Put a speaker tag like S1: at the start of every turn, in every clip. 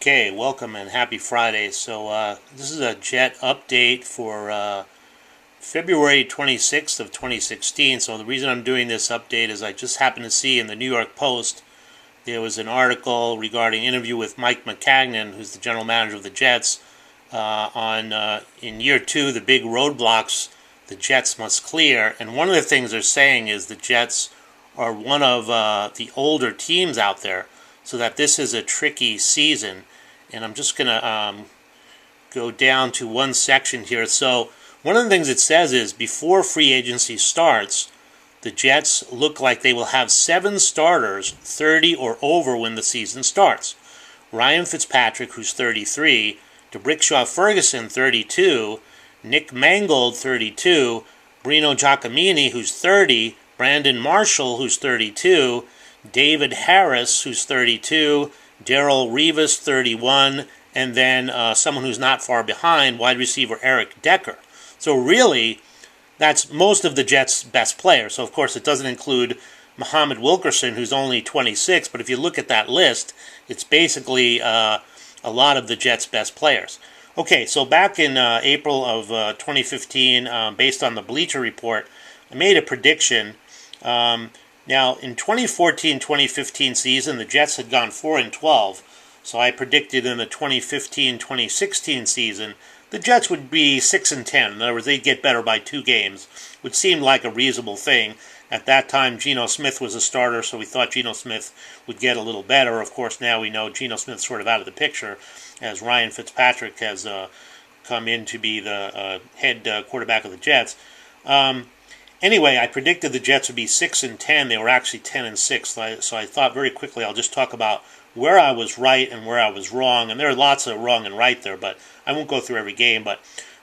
S1: Okay, welcome and happy Friday. So this is a Jet update for February 26th of 2016. So the reason I'm doing this update is I just happened to see in the New York Post there was an article regarding an interview with Mike Maccagnan, who's the general manager of the Jets, on in year two, the big roadblocks the Jets must clear. And one of the things they're saying is the Jets are one of the older teams out there, so that this is a tricky season. And I'm just going to go down to one section here. So one of the things it says is before free agency starts, the Jets look like they will have 7 starters, 30 or over when the season starts. Ryan Fitzpatrick, who's 33, D'Brickashaw Ferguson, 32, Nick Mangold, 32, Bruno Giacomini, who's 30, Brandon Marshall, who's 32, David Harris, who's 32, Darrelle Revis, 31, and then someone who's not far behind, wide receiver Eric Decker. So really, that's most of the Jets' best players. So of course it doesn't include Muhammad Wilkerson, who's only 26, but if you look at that list, it's basically a lot of the Jets' best players. Okay, so back in April of 2015, based on the Bleacher Report, I made a prediction. Now, in 2014-2015 season, the Jets had gone 4-12, so I predicted in the 2015-2016 season, the Jets would be 6-10. In other words, they'd get better by 2 games, which seemed like a reasonable thing. At that time, Geno Smith was a starter, so we thought Geno Smith would get a little better. Of course, now we know Geno Smith's sort of out of the picture, as Ryan Fitzpatrick has come in to be the head quarterback of the Jets. Anyway, I predicted the Jets would be 6-10. They were actually 10-6. So I thought very quickly I'll just talk about where I was right and where I was wrong. And there are lots of wrong and right there, but I won't go through every game. But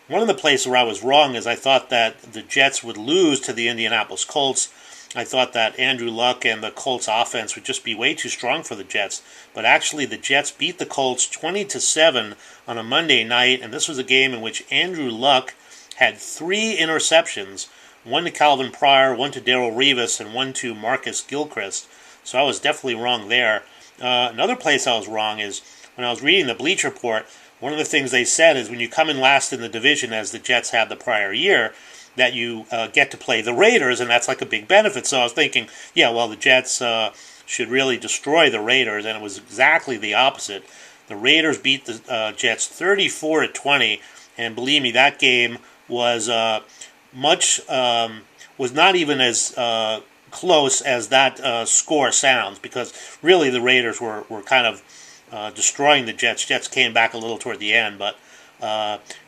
S1: one of the places where I was wrong is I thought that the Jets would lose to the Indianapolis Colts. I thought that Andrew Luck and the Colts offense would just be way too strong for the Jets. But actually, the Jets beat the Colts 20-7 on a Monday night, and this was a game in which Andrew Luck had 3 interceptions. 1 to Calvin Pryor, 1 to Darrelle Revis, and 1 to Marcus Gilchrist. So I was definitely wrong there. Another place I was wrong is when I was reading the Bleacher Report, one of the things they said is when you come in last in the division, as the Jets had the prior year, that you get to play the Raiders, and that's like a big benefit. So I was thinking, yeah, well, the Jets should really destroy the Raiders, and it was exactly the opposite. The Raiders beat the Jets 34-20, and believe me, that game was was not even as close as that score sounds, because really the Raiders were kind of destroying the Jets. Jets came back a little toward the end, but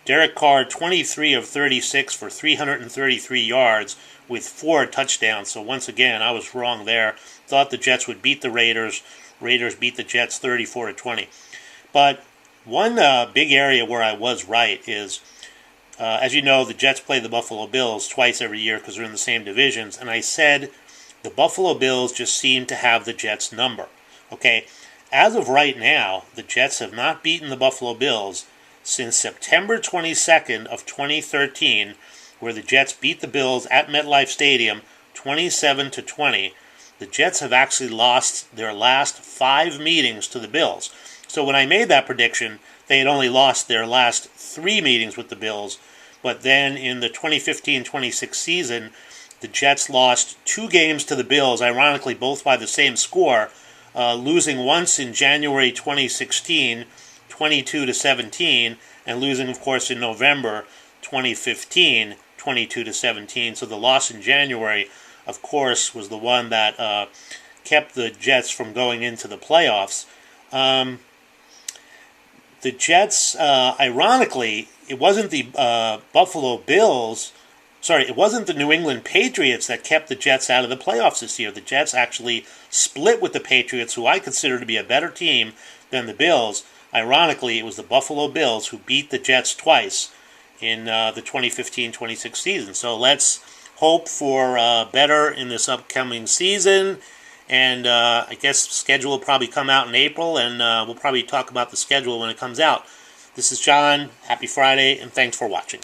S1: Derek Carr, 23 of 36 for 333 yards with 4 touchdowns. So once again, I was wrong there. Thought the Jets would beat the Raiders. Raiders beat the Jets 34-20. But one big area where I was right is, as you know, the Jets play the Buffalo Bills twice every year because they're in the same divisions. And I said the Buffalo Bills just seem to have the Jets' number. Okay, as of right now, the Jets have not beaten the Buffalo Bills since September 22nd of 2013, where the Jets beat the Bills at MetLife Stadium 27-20. The Jets have actually lost their last 5 meetings to the Bills. So when I made that prediction, they had only lost their last 3 meetings with the Bills. But then in the 2015-26 season, the Jets lost 2 games to the Bills, ironically both by the same score, losing once in January 2016, 22-17, and losing, of course, in November 2015, 22-17. So the loss in January, of course, was the one that kept the Jets from going into the playoffs. The Jets, ironically, it wasn't the Buffalo Bills, it wasn't the New England Patriots that kept the Jets out of the playoffs this year. The Jets actually split with the Patriots, who I consider to be a better team than the Bills. Ironically, it was the Buffalo Bills who beat the Jets twice in the 2015-26 season. So let's hope for better in this upcoming season. And I guess the schedule will probably come out in April, and we'll probably talk about the schedule when it comes out. This is John. Happy Friday, and thanks for watching.